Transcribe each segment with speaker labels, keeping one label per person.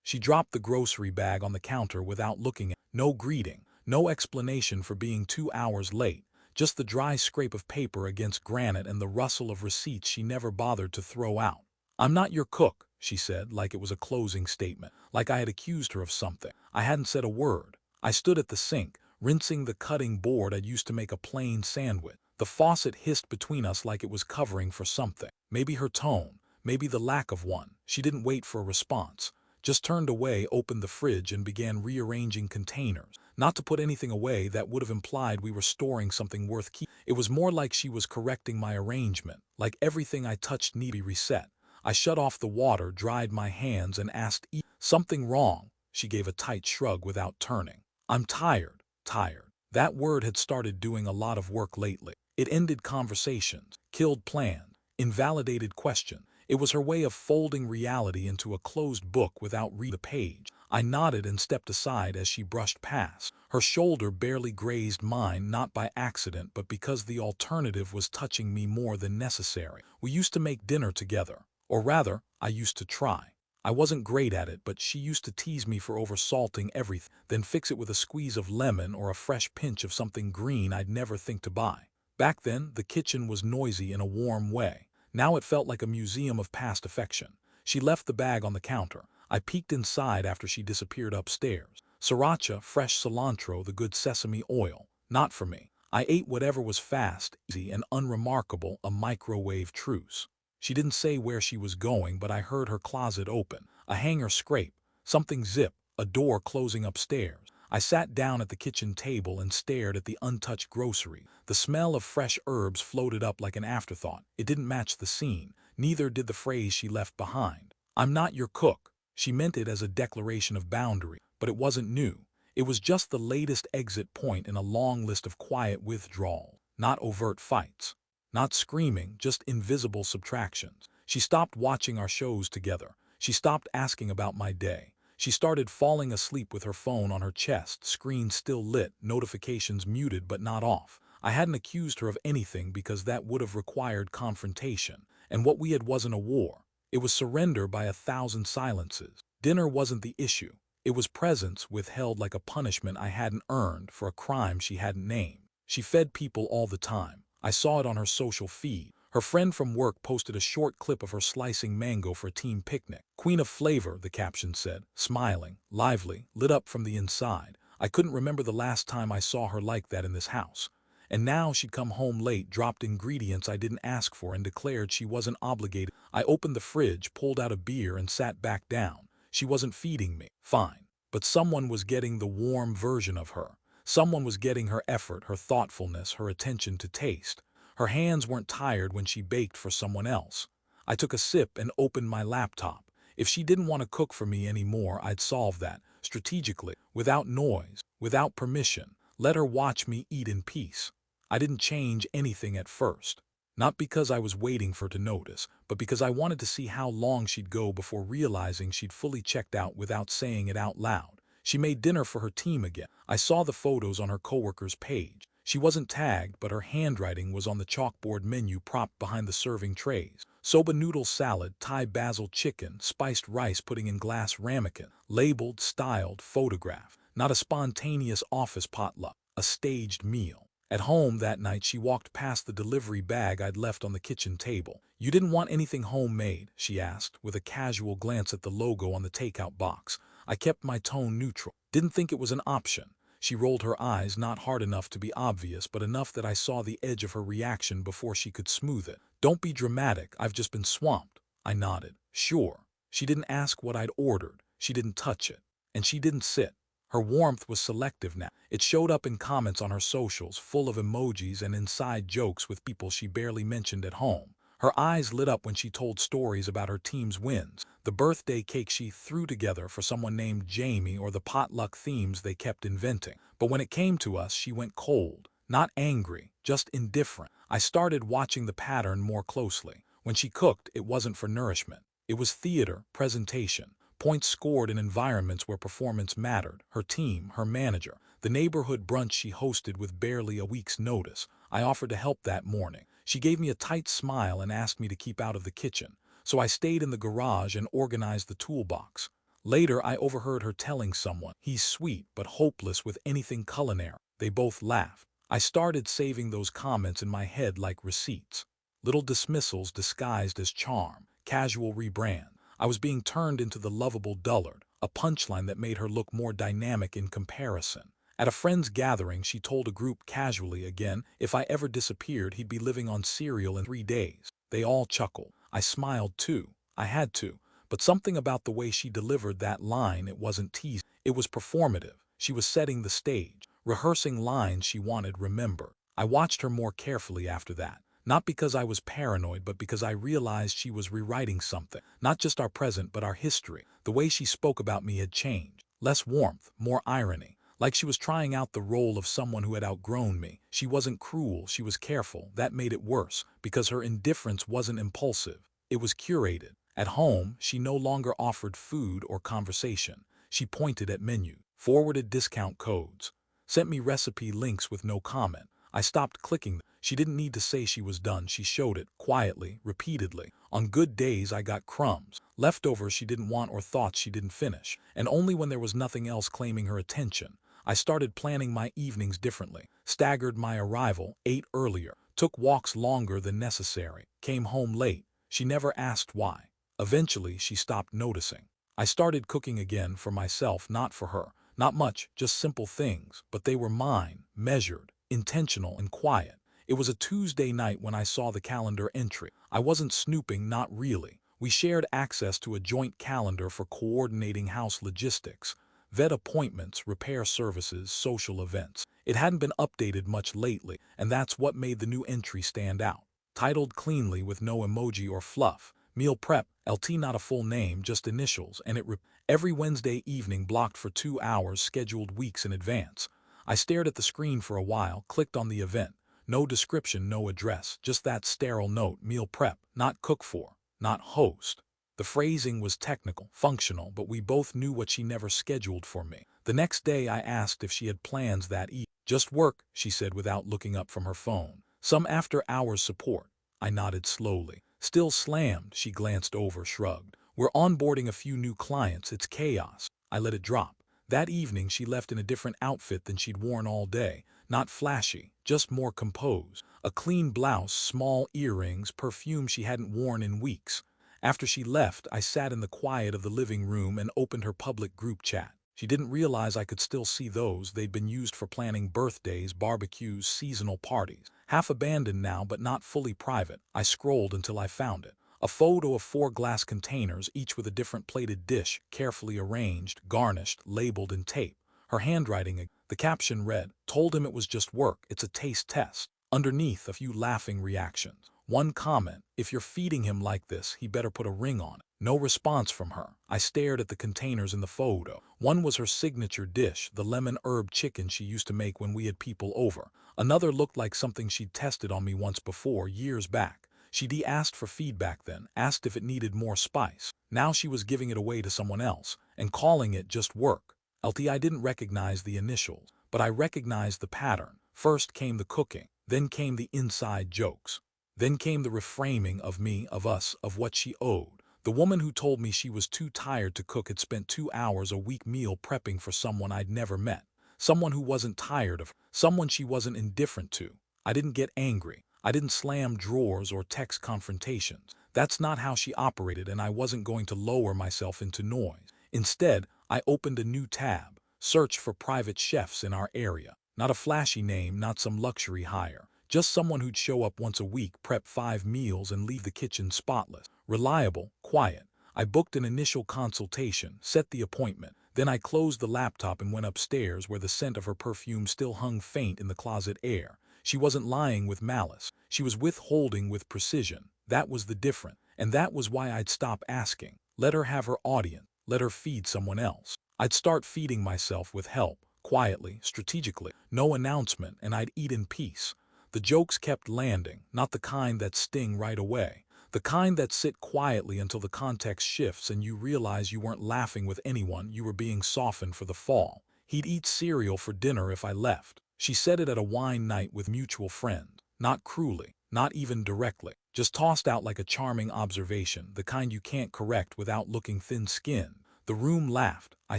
Speaker 1: She dropped the grocery bag on the counter without looking at me. No greeting, no explanation for being 2 hours late, just the dry scrape of paper against granite and the rustle of receipts she never bothered to throw out. "I'm not your cook," she said, like it was a closing statement, like I had accused her of something. I hadn't said a word. I stood at the sink, rinsing the cutting board I'd used to make a plain sandwich. The faucet hissed between us like it was covering for something. Maybe her tone, maybe the lack of one. She didn't wait for a response. Just turned away, opened the fridge, and began rearranging containers. Not to put anything away that would have implied we were storing something worth keeping. It was more like she was correcting my arrangement, like everything I touched needed to be reset. I shut off the water, dried my hands, and asked, "Something wrong?" She gave a tight shrug without turning. "I'm tired, tired." That word had started doing a lot of work lately. It ended conversations, killed plans, invalidated questions. It was her way of folding reality into a closed book without reading the page. I nodded and stepped aside as she brushed past. Her shoulder barely grazed mine, not by accident but because the alternative was touching me more than necessary. We used to make dinner together. Or rather, I used to try. I wasn't great at it, but she used to tease me for oversalting everything, then fix it with a squeeze of lemon or a fresh pinch of something green I'd never think to buy. Back then, the kitchen was noisy in a warm way. Now it felt like a museum of past affection. She left the bag on the counter. I peeked inside after she disappeared upstairs. Sriracha, fresh cilantro, the good sesame oil. Not for me. I ate whatever was fast, easy, and unremarkable, a microwave truce. She didn't say where she was going, but I heard her closet open, a hanger scrape, something zip, a door closing upstairs. I sat down at the kitchen table and stared at the untouched grocery. The smell of fresh herbs floated up like an afterthought. It didn't match the scene. Neither did the phrase she left behind. "I'm not your cook." She meant it as a declaration of boundary, but it wasn't new. It was just the latest exit point in a long list of quiet withdrawal, not overt fights. Not screaming, just invisible subtractions. She stopped watching our shows together. She stopped asking about my day. She started falling asleep with her phone on her chest, screen still lit, notifications muted but not off. I hadn't accused her of anything because that would have required confrontation, and what we had wasn't a war. It was surrender by 1,000 silences. Dinner wasn't the issue. It was presence withheld like a punishment I hadn't earned for a crime she hadn't named. She fed people all the time. I saw it on her social feed. Her friend from work posted a short clip of her slicing mango for a team picnic. "Queen of flavor," the caption said, smiling, lively, lit up from the inside. I couldn't remember the last time I saw her like that in this house. And now she'd come home late, dropped ingredients I didn't ask for, and declared she wasn't obligated. I opened the fridge, pulled out a beer, and sat back down. She wasn't feeding me. Fine. But someone was getting the warm version of her. Someone was getting her effort, her thoughtfulness, her attention to taste. Her hands weren't tired when she baked for someone else. I took a sip and opened my laptop. If she didn't want to cook for me anymore, I'd solve that, strategically, without noise, without permission. Let her watch me eat in peace. I didn't change anything at first. Not because I was waiting for her to notice, but because I wanted to see how long she'd go before realizing she'd fully checked out without saying it out loud. She made dinner for her team again. I saw the photos on her coworkers' page. She wasn't tagged, but her handwriting was on the chalkboard menu propped behind the serving trays. Soba noodle salad, Thai basil chicken, spiced rice pudding in glass ramekin, labeled, styled, photographed. Not a spontaneous office potluck, a staged meal. At home that night she walked past the delivery bag I'd left on the kitchen table. "You didn't want anything homemade?" she asked, with a casual glance at the logo on the takeout box. I kept my tone neutral. Didn't think it was an option. She rolled her eyes, not hard enough to be obvious, but enough that I saw the edge of her reaction before she could smooth it. "Don't be dramatic, I've just been swamped." I nodded. "Sure." She didn't ask what I'd ordered. She didn't touch it. And she didn't sit. Her warmth was selective now. It showed up in comments on her socials, full of emojis and inside jokes with people she barely mentioned at home. Her eyes lit up when she told stories about her team's wins, the birthday cake she threw together for someone named Jamie, or the potluck themes they kept inventing. But when it came to us, she went cold. Not angry, just indifferent. I started watching the pattern more closely. When she cooked, it wasn't for nourishment. It was theater, presentation. Points scored in environments where performance mattered. Her team, her manager, the neighborhood brunch she hosted with barely a week's notice. I offered to help that morning. She gave me a tight smile and asked me to keep out of the kitchen. So I stayed in the garage and organized the toolbox. Later, I overheard her telling someone, "He's sweet but hopeless with anything culinary." They both laughed. I started saving those comments in my head like receipts. Little dismissals disguised as charm, casual rebrand. I was being turned into the lovable dullard, a punchline that made her look more dynamic in comparison. At a friend's gathering, she told a group casually again, if I ever disappeared, he'd be living on cereal in 3 days. They all chuckled. I smiled too. I had to. But something about the way she delivered that line, it wasn't teasing. It was performative. She was setting the stage, rehearsing lines she wanted remembered. I watched her more carefully after that. Not because I was paranoid, but because I realized she was rewriting something. Not just our present, but our history. The way she spoke about me had changed. Less warmth, more irony. Like she was trying out the role of someone who had outgrown me. She wasn't cruel, she was careful. That made it worse, because her indifference wasn't impulsive. It was curated. At home, she no longer offered food or conversation. She pointed at menus, forwarded discount codes, sent me recipe links with no comment. I stopped clicking. She didn't need to say she was done. She showed it, quietly, repeatedly. On good days, I got crumbs, leftovers she didn't want or thought she didn't finish, and only when there was nothing else claiming her attention. I started planning my evenings differently, staggered my arrival, ate earlier, took walks longer than necessary, came home late. She never asked why. Eventually, she stopped noticing. I started cooking again for myself, not for her. Not much, just simple things, but they were mine, measured, intentional, and quiet. It was a Tuesday night when I saw the calendar entry. I wasn't snooping, not really. We shared access to a joint calendar for coordinating house logistics, vet appointments, repair services, social events. It hadn't been updated much lately, and that's what made the new entry stand out. Titled cleanly with no emoji or fluff. Meal prep, LT, not a full name, just initials, and every Wednesday evening blocked for 2 hours, scheduled weeks in advance. I stared at the screen for a while, clicked on the event. No description, no address, just that sterile note, meal prep, not cook for, not host. The phrasing was technical, functional, but we both knew what she never scheduled for me. The next day I asked if she had plans that evening. Just work, she said without looking up from her phone. Some after-hours support. I nodded slowly. Still slammed, she glanced over, shrugged. We're onboarding a few new clients, it's chaos. I let it drop. That evening she left in a different outfit than she'd worn all day. Not flashy, just more composed. A clean blouse, small earrings, perfume she hadn't worn in weeks. After she left, I sat in the quiet of the living room and opened her public group chat. She didn't realize I could still see those. They'd been used for planning birthdays, barbecues, seasonal parties. Half abandoned now, but not fully private. I scrolled until I found it. A photo of 4 glass containers, each with a different plated dish, carefully arranged, garnished, labeled in tape. Her handwriting, the caption read, "Told him it was just work, it's a taste test." Underneath, a few laughing reactions. One comment, "If you're feeding him like this, he better put a ring on it." No response from her. I stared at the containers in the photo. One was her signature dish, the lemon herb chicken she used to make when we had people over. Another looked like something she'd tested on me once before, years back. She'd asked for feedback then, asked if it needed more spice. Now she was giving it away to someone else, and calling it just work. LT, I didn't recognize the initials, but I recognized the pattern. First came the cooking, then came the inside jokes. Then came the reframing of me, of us, of what she owed. The woman who told me she was too tired to cook had spent 2 hours a week meal prepping for someone I'd never met. Someone who wasn't tired of her. Someone she wasn't indifferent to. I didn't get angry. I didn't slam drawers or text confrontations. That's not how she operated, and I wasn't going to lower myself into noise. Instead, I opened a new tab. Searched for private chefs in our area. Not a flashy name, not some luxury hire. Just someone who'd show up once a week, prep 5 meals, and leave the kitchen spotless. Reliable, quiet. I booked an initial consultation, set the appointment. Then I closed the laptop and went upstairs where the scent of her perfume still hung faint in the closet air. She wasn't lying with malice. She was withholding with precision. That was the difference. And that was why I'd stop asking. Let her have her audience. Let her feed someone else. I'd start feeding myself with help, quietly, strategically. No announcement, and I'd eat in peace. The jokes kept landing, not the kind that sting right away. The kind that sit quietly until the context shifts and you realize you weren't laughing with anyone, you were being softened for the fall. He'd eat cereal for dinner if I left. She said it at a wine night with mutual friends. Not cruelly, not even directly. Just tossed out like a charming observation, the kind you can't correct without looking thin-skinned. The room laughed. I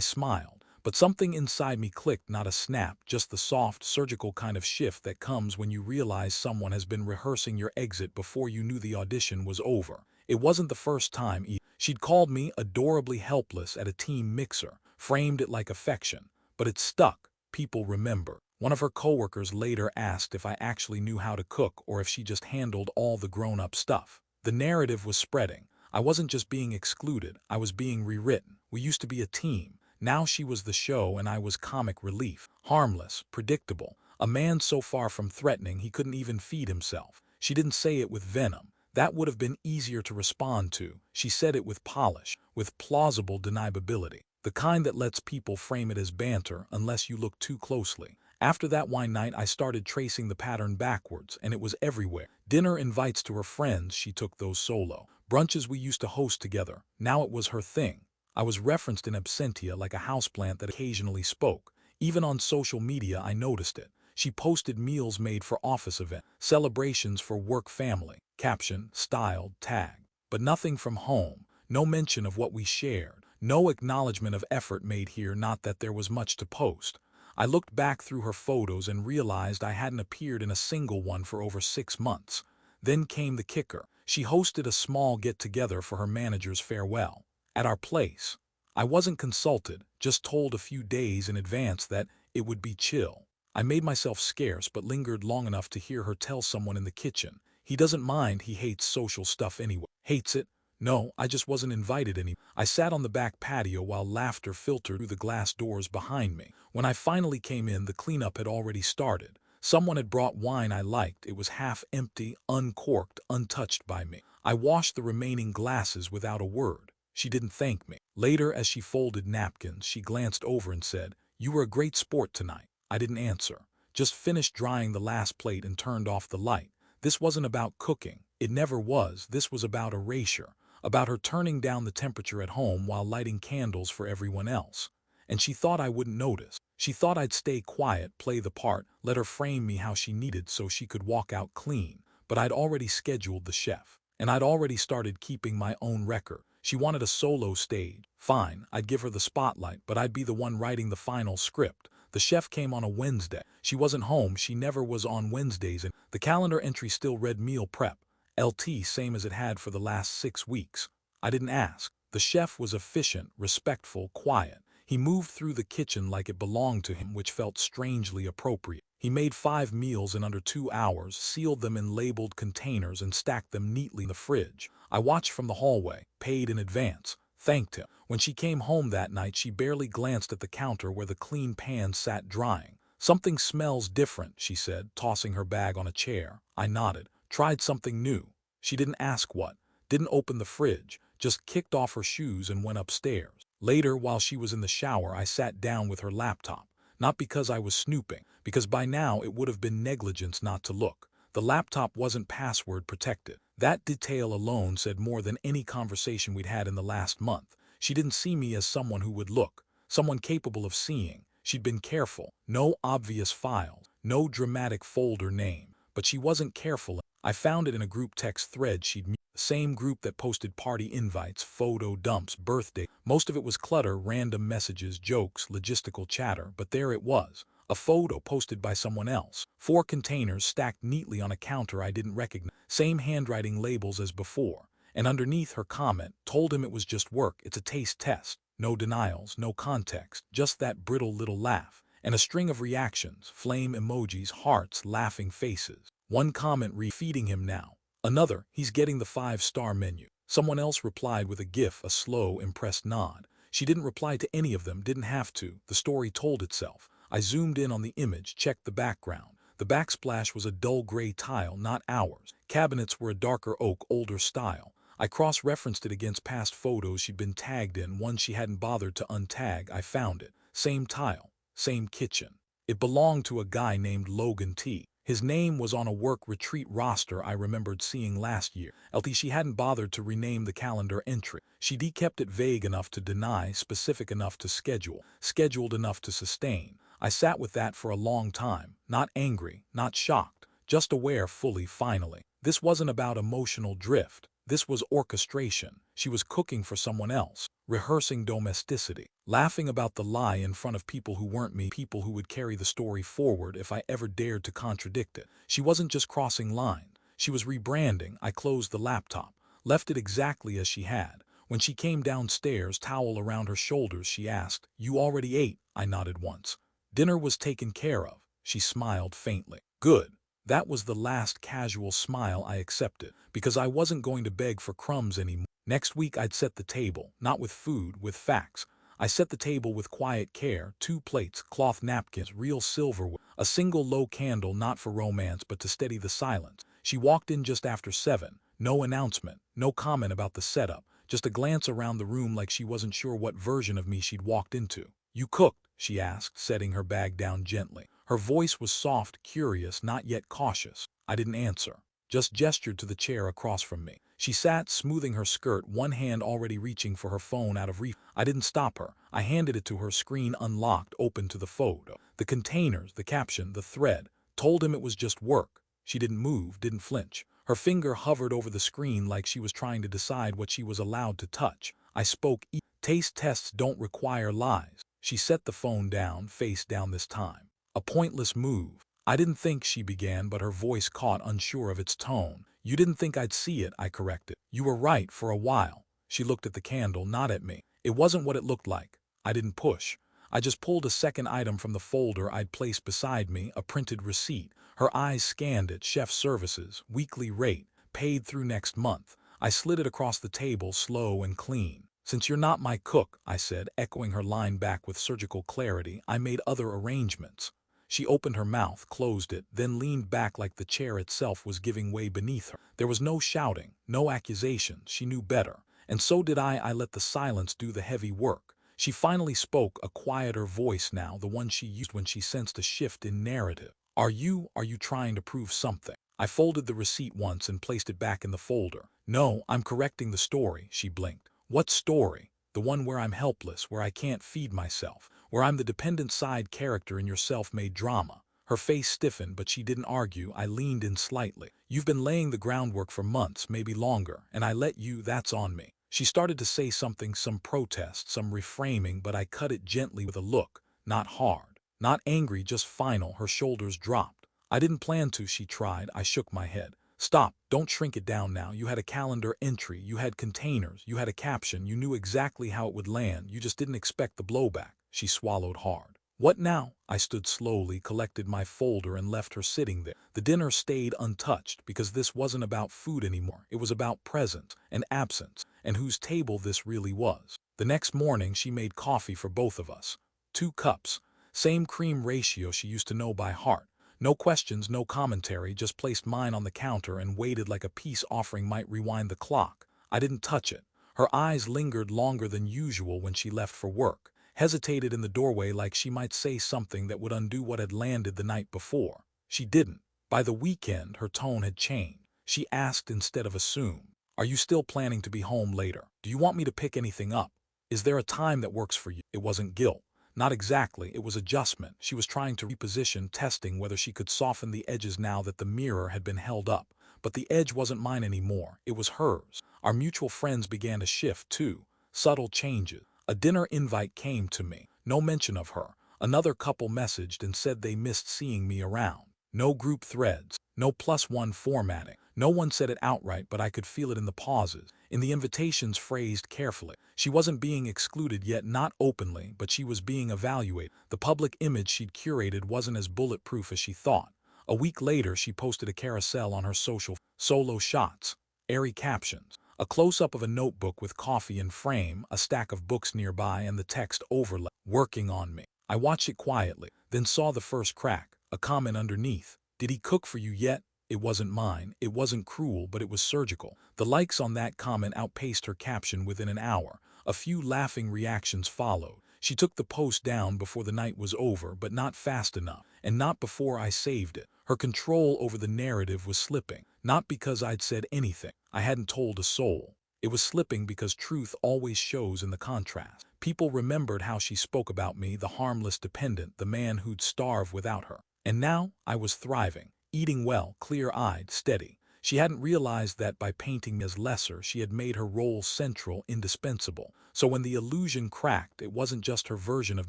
Speaker 1: smiled. But something inside me clicked, not a snap, just the soft, surgical kind of shift that comes when you realize someone has been rehearsing your exit before you knew the audition was over. It wasn't the first time she'd called me adorably helpless at a team mixer, framed it like affection. But it stuck. People remember. One of her coworkers later asked if I actually knew how to cook or if she just handled all the grown-up stuff. The narrative was spreading. I wasn't just being excluded, I was being rewritten. We used to be a team. Now she was the show and I was comic relief. Harmless, predictable. A man so far from threatening he couldn't even feed himself. She didn't say it with venom. That would have been easier to respond to. She said it with polish, with plausible deniability. The kind that lets people frame it as banter unless you look too closely. After that wine night I started tracing the pattern backwards, and it was everywhere. Dinner invites to her friends, she took those solo. Brunches we used to host together. Now it was her thing. I was referenced in absentia like a houseplant that occasionally spoke. Even on social media I noticed it. She posted meals made for office events, celebrations for work family, caption, styled, tagged. But nothing from home, no mention of what we shared, no acknowledgement of effort made here, not that there was much to post. I looked back through her photos and realized I hadn't appeared in a single one for over 6 months. Then came the kicker. She hosted a small get-together for her manager's farewell. At our place. I wasn't consulted, just told a few days in advance that it would be chill. I made myself scarce but lingered long enough to hear her tell someone in the kitchen. He doesn't mind, he hates social stuff anyway. Hates it? No, I just wasn't invited any. I sat on the back patio while laughter filtered through the glass doors behind me. When I finally came in, the cleanup had already started. Someone had brought wine I liked. It was half empty, uncorked, untouched by me. I washed the remaining glasses without a word. She didn't thank me. Later, as she folded napkins, she glanced over and said, "You were a great sport tonight." I didn't answer. Just finished drying the last plate and turned off the light. This wasn't about cooking. It never was. This was about erasure. About her turning down the temperature at home while lighting candles for everyone else. And she thought I wouldn't notice. She thought I'd stay quiet, play the part, let her frame me how she needed so she could walk out clean. But I'd already scheduled the chef. And I'd already started keeping my own record. She wanted a solo stage. Fine, I'd give her the spotlight, but I'd be the one writing the final script. The chef came on a Wednesday. She wasn't home, she never was on Wednesdays, and the calendar entry still read meal prep. LT, same as it had for the last 6 weeks. I didn't ask. The chef was efficient, respectful, quiet. He moved through the kitchen like it belonged to him, which felt strangely appropriate. He made 5 meals in under 2 hours, sealed them in labeled containers, and stacked them neatly in the fridge. I watched from the hallway, paid in advance, thanked him. When she came home that night, she barely glanced at the counter where the clean pan sat drying. "Something smells different," she said, tossing her bag on a chair. I nodded. "Tried something new." She didn't ask what, didn't open the fridge, just kicked off her shoes and went upstairs. Later, while she was in the shower, I sat down with her laptop. Not because I was snooping, because by now it would have been negligence not to look. The laptop wasn't password protected. That detail alone said more than any conversation we'd had in the last month. She didn't see me as someone who would look, someone capable of seeing. She'd been careful. No obvious files, no dramatic folder name. But she wasn't careful. I found it in a group text thread she'd made. The same group that posted party invites, photo dumps, birthday. Most of it was clutter, random messages, jokes, logistical chatter, but there it was. A photo posted by someone else. 4 containers stacked neatly on a counter I didn't recognize. Same handwriting labels as before. And underneath her comment, told him it was just work, it's a taste test. No denials, no context, just that brittle little laugh. And a string of reactions, flame emojis, hearts, laughing faces. One comment read, "Feeding him now." Another, "He's getting the 5-star menu." Someone else replied with a gif, a slow, impressed nod. She didn't reply to any of them, didn't have to. The story told itself. I zoomed in on the image, checked the background. The backsplash was a dull gray tile, not ours. Cabinets were a darker oak, older style. I cross-referenced it against past photos she'd been tagged in, one she hadn't bothered to untag. I found it. Same tile, same kitchen. It belonged to a guy named Logan T. His name was on a work retreat roster I remembered seeing last year. She hadn't bothered to rename the calendar entry. She kept it vague enough to deny, specific enough to schedule, scheduled enough to sustain. I sat with that for a long time, not angry, not shocked, just aware fully finally. This wasn't about emotional drift. This was orchestration. She was cooking for someone else, rehearsing domesticity, laughing about the lie in front of people who weren't me, people who would carry the story forward if I ever dared to contradict it. She wasn't just crossing lines, she was rebranding. I closed the laptop, left it exactly as she had. When she came downstairs, towel around her shoulders, she asked, "You already ate?" I nodded once. "Dinner was taken care of." She smiled faintly. "Good." That was the last casual smile I accepted, because I wasn't going to beg for crumbs anymore. Next week I'd set the table, not with food, with facts. I set the table with quiet care: 2 plates, cloth napkins, real silverware, a single low candle, not for romance but to steady the silence. She walked in just after 7. No announcement, no comment about the setup, just a glance around the room like she wasn't sure what version of me she'd walked into. "You cooked?" she asked, setting her bag down gently. Her voice was soft, curious, not yet cautious. I didn't answer, just gestured to the chair across from me. She sat, smoothing her skirt, one hand already reaching for her phone out of reach. I didn't stop her. I handed it to her, screen unlocked, open to the photo. The containers, the caption, the thread. Told him it was just work. She didn't move, didn't flinch. Her finger hovered over the screen like she was trying to decide what she was allowed to touch. I spoke. "Taste tests don't require lies." She set the phone down, face down this time. "A pointless move." "I didn't think," she began, but her voice caught, unsure of its tone. "You didn't think I'd see it," I corrected. "You were right for a while." She looked at the candle, not at me. "It wasn't what it looked like." I didn't push. I just pulled a second item from the folder I'd placed beside me, a printed receipt. Her eyes scanned it: chef services, weekly rate, paid through next month. I slid it across the table, slow and clean. "Since you're not my cook," I said, echoing her line back with surgical clarity, "I made other arrangements." She opened her mouth, closed it, then leaned back like the chair itself was giving way beneath her. There was no shouting, no accusation. She knew better. And so did I. I let the silence do the heavy work. She finally spoke, a quieter voice now, the one she used when she sensed a shift in narrative. Are you trying to prove something?" I folded the receipt once and placed it back in the folder. "No, I'm correcting the story." She blinked. "What story?" "The one where I'm helpless, where I can't feed myself, where I'm the dependent side character in your self-made drama." Her face stiffened, but she didn't argue. I leaned in slightly. "You've been laying the groundwork for months, maybe longer, and I let you. That's on me." She started to say something, some protest, some reframing, but I cut it gently with a look. Not hard, not angry, just final. Her shoulders dropped. "I didn't plan to," she tried. I shook my head. "Stop, don't shrink it down now. You had a calendar entry, you had containers, you had a caption, you knew exactly how it would land, you just didn't expect the blowback." She swallowed hard. "What now?" I stood slowly, collected my folder and left her sitting there. The dinner stayed untouched because this wasn't about food anymore. It was about presence and absence and whose table this really was. The next morning she made coffee for both of us. 2 cups. Same cream ratio she used to know by heart. No questions, no commentary, just placed mine on the counter and waited like a peace offering might rewind the clock. I didn't touch it. Her eyes lingered longer than usual when she left for work, hesitated in the doorway like she might say something that would undo what had landed the night before. She didn't. By the weekend, her tone had changed. She asked instead of assumed, "Are you still planning to be home later? Do you want me to pick anything up? Is there a time that works for you?" It wasn't guilt. Not exactly, it was adjustment. She was trying to reposition, testing whether she could soften the edges now that the mirror had been held up. But the edge wasn't mine anymore, it was hers. Our mutual friends began to shift too. Subtle changes. A dinner invite came to me. No mention of her. Another couple messaged and said they missed seeing me around. No group threads. No +1 formatting. No one said it outright, but I could feel it in the pauses, in the invitations phrased carefully. She wasn't being excluded yet, not openly, but she was being evaluated. The public image she'd curated wasn't as bulletproof as she thought. A week later, she posted a carousel on her social: solo shots, airy captions, a close-up of a notebook with coffee in frame, a stack of books nearby, and the text overlay, "Working on me." I watched it quietly, then saw the first crack, a comment underneath. "Did he cook for you yet?" It wasn't mine, it wasn't cruel, but it was surgical. The likes on that comment outpaced her caption within an hour. A few laughing reactions followed. She took the post down before the night was over, but not fast enough, and not before I saved it. Her control over the narrative was slipping, not because I'd said anything I hadn't told a soul. It was slipping because truth always shows in the contrast. People remembered how she spoke about me, the harmless dependent, the man who'd starve without her. And now I was thriving. Eating well, clear-eyed, steady. She hadn't realized that by painting me as lesser, she had made her role central, indispensable. So when the illusion cracked, it wasn't just her version of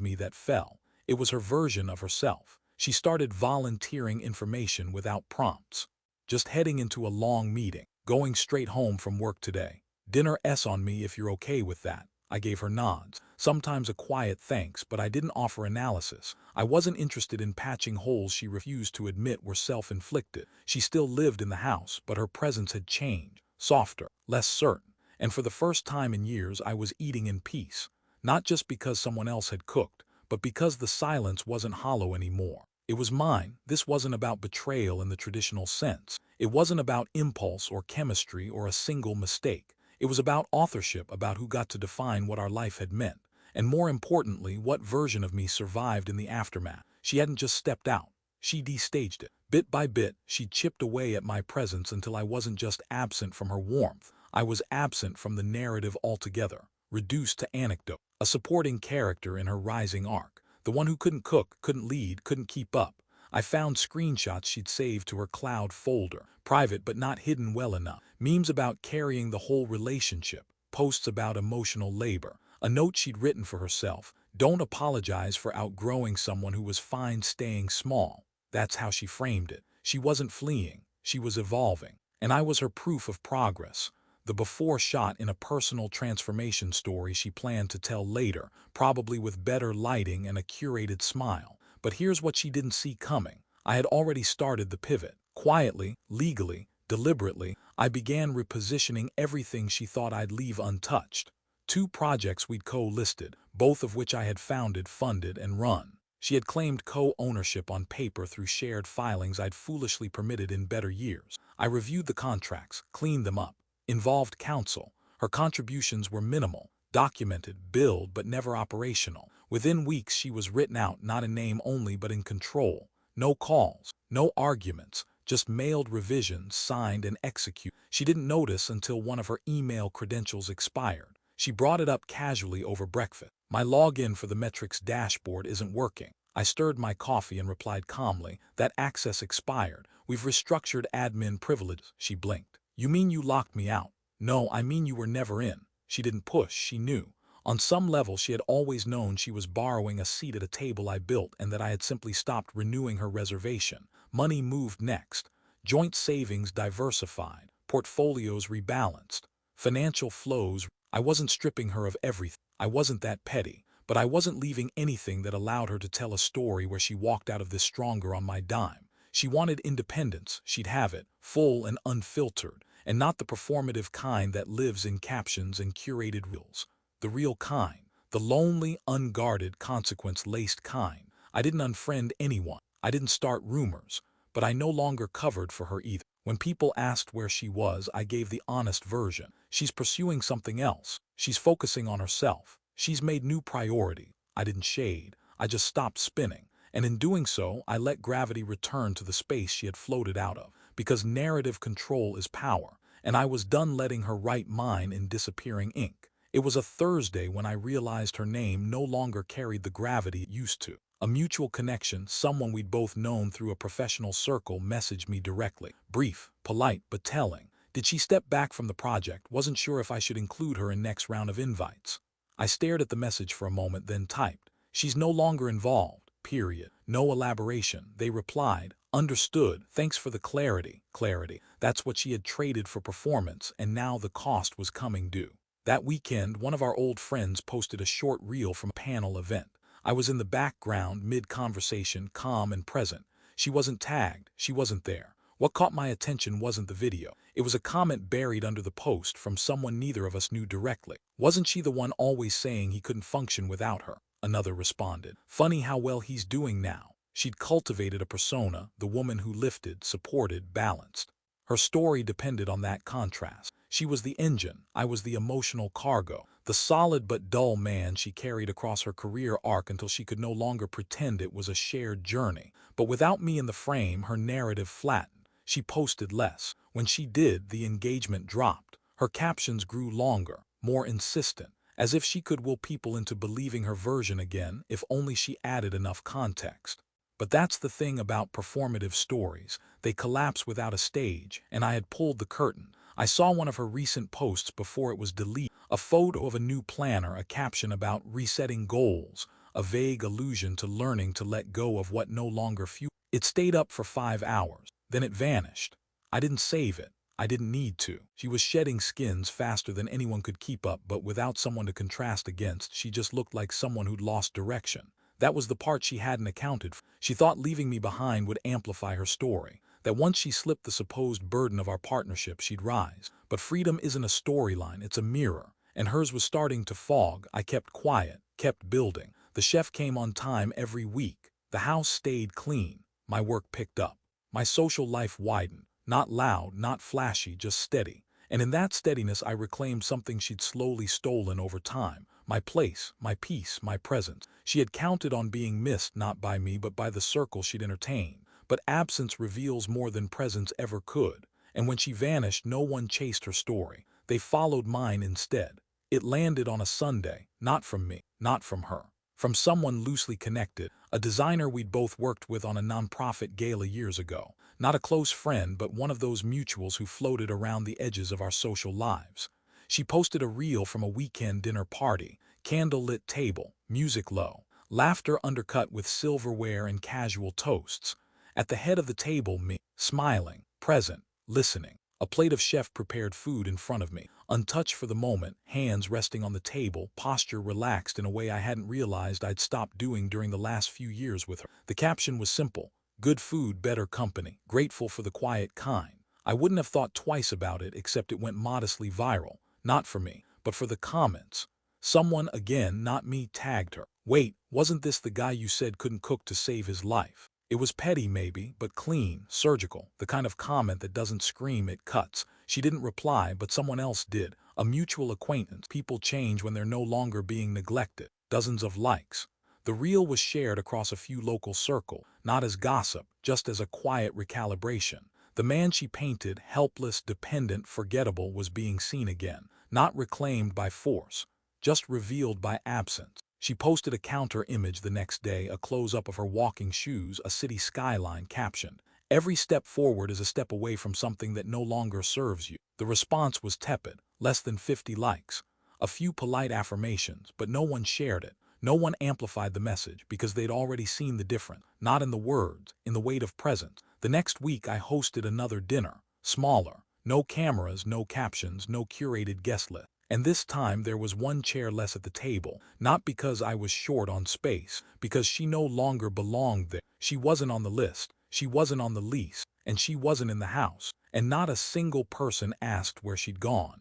Speaker 1: me that fell. It was her version of herself. She started volunteering information without prompts. Just heading into a long meeting. Going straight home from work today. Dinner S on me if you're okay with that. I gave her nods, sometimes a quiet thanks, but I didn't offer analysis. I wasn't interested in patching holes she refused to admit were self-inflicted. She still lived in the house, but her presence had changed. Softer, less certain. And for the first time in years, I was eating in peace. Not just because someone else had cooked, but because the silence wasn't hollow anymore. It was mine. This wasn't about betrayal in the traditional sense. It wasn't about impulse or chemistry or a single mistake. It was about authorship, about who got to define what our life had meant. And more importantly, what version of me survived in the aftermath. She hadn't just stepped out. She destaged it. Bit by bit, she chipped away at my presence until I wasn't just absent from her warmth. I was absent from the narrative altogether, reduced to anecdote, a supporting character in her rising arc. The one who couldn't cook, couldn't lead, couldn't keep up. I found screenshots she'd saved to her cloud folder, private but not hidden well enough. Memes about carrying the whole relationship, posts about emotional labor, a note she'd written for herself. Don't apologize for outgrowing someone who was fine staying small. That's how she framed it. She wasn't fleeing, she was evolving. And I was her proof of progress. The before shot in a personal transformation story she planned to tell later, probably with better lighting and a curated smile. But here's what she didn't see coming. I had already started the pivot. Quietly, legally, deliberately, I began repositioning everything she thought I'd leave untouched. 2 projects we'd co-listed, both of which I had founded, funded, and run. She had claimed co-ownership on paper through shared filings I'd foolishly permitted in better years. I reviewed the contracts, cleaned them up, involved counsel. Her contributions were minimal, documented, billed, but never operational. Within weeks she was written out, not in name only but in control. No calls, no arguments, just mailed revisions, signed and executed. She didn't notice until one of her email credentials expired. She brought it up casually over breakfast. My login for the metrics dashboard isn't working. I stirred my coffee and replied calmly, that access expired. We've restructured admin privileges. She blinked. You mean you locked me out? No, I mean you were never in. She didn't push, she knew. On some level she had always known she was borrowing a seat at a table I built and that I had simply stopped renewing her reservation. Money moved next. Joint savings diversified. Portfolios rebalanced. Financial flows. I wasn't stripping her of everything. I wasn't that petty. But I wasn't leaving anything that allowed her to tell a story where she walked out of this stronger on my dime. She wanted independence. She'd have it, full and unfiltered, and not the performative kind that lives in captions and curated reels. The real kind, the lonely, unguarded, consequence-laced kind. I didn't unfriend anyone. I didn't start rumors. But I no longer covered for her either. When people asked where she was, I gave the honest version. She's pursuing something else. She's focusing on herself. She's made new priority. I didn't shade. I just stopped spinning. And in doing so, I let gravity return to the space she had floated out of. Because narrative control is power. And I was done letting her write mine in disappearing ink. It was a Thursday when I realized her name no longer carried the gravity it used to. A mutual connection, someone we'd both known through a professional circle, messaged me directly. Brief, polite, but telling. Did she step back from the project? Wasn't sure if I should include her in next round of invites. I stared at the message for a moment, then typed. She's no longer involved, period. No elaboration. They replied, understood, thanks for the clarity. Clarity. That's what she had traded for performance, and now the cost was coming due. That weekend, one of our old friends posted a short reel from a panel event. I was in the background, mid-conversation, calm and present. She wasn't tagged. She wasn't there. What caught my attention wasn't the video. It was a comment buried under the post from someone neither of us knew directly. Wasn't she the one always saying he couldn't function without her? Another responded. Funny how well he's doing now. She'd cultivated a persona, the woman who lifted, supported, balanced. Her story depended on that contrast. She was the engine, I was the emotional cargo, the solid but dull man she carried across her career arc until she could no longer pretend it was a shared journey. But without me in the frame, her narrative flattened. She posted less. When she did, the engagement dropped. Her captions grew longer, more insistent, as if she could will people into believing her version again if only she added enough context. But that's the thing about performative stories. They collapse without a stage, and I had pulled the curtain. I saw one of her recent posts before it was deleted. A photo of a new planner, a caption about resetting goals, a vague allusion to learning to let go of what no longer fuels. It stayed up for 5 hours. Then it vanished. I didn't save it. I didn't need to. She was shedding skins faster than anyone could keep up, but without someone to contrast against, she just looked like someone who'd lost direction. That was the part she hadn't accounted for. She thought leaving me behind would amplify her story, that once she slipped the supposed burden of our partnership, she'd rise. But freedom isn't a storyline, it's a mirror. And hers was starting to fog. I kept quiet, kept building. The chef came on time every week. The house stayed clean. My work picked up. My social life widened. Not loud, not flashy, just steady. And in that steadiness I reclaimed something she'd slowly stolen over time. My place, my peace, my presence. She had counted on being missed not by me but by the circle she'd entertained. But absence reveals more than presence ever could. And when she vanished, no one chased her story. They followed mine instead. It landed on a Sunday, not from me, not from her. From someone loosely connected, a designer we'd both worked with on a nonprofit gala years ago. Not a close friend, but one of those mutuals who floated around the edges of our social lives. She posted a reel from a weekend dinner party, candle-lit table, music low, laughter undercut with silverware and casual toasts. At the head of the table, me, smiling, present, listening. A plate of chef-prepared food in front of me, untouched for the moment, hands resting on the table, posture relaxed in a way I hadn't realized I'd stopped doing during the last few years with her. The caption was simple: good food, better company, grateful for the quiet kind. I wouldn't have thought twice about it, except it went modestly viral. Not for me, but for the comments. Someone, again, not me, tagged her. Wait, wasn't this the guy you said couldn't cook to save his life? It was petty maybe, but clean, surgical, the kind of comment that doesn't scream, it cuts. She didn't reply, but someone else did. A mutual acquaintance. People change when they're no longer being neglected. Dozens of likes. The reel was shared across a few local circles, not as gossip, just as a quiet recalibration. The man she painted, helpless, dependent, forgettable, was being seen again. Not reclaimed by force, just revealed by absence. She posted a counter image the next day, a close-up of her walking shoes, a city skyline captioned, "Every step forward is a step away from something that no longer serves you." The response was tepid, less than 50 likes. A few polite affirmations, but no one shared it. No one amplified the message because they'd already seen the difference, not in the words, in the weight of presence. The next week I hosted another dinner, smaller. No cameras, no captions, no curated guest list. And this time there was one chair less at the table, not because I was short on space, because she no longer belonged there. She wasn't on the list, she wasn't on the lease, and she wasn't in the house, and not a single person asked where she'd gone.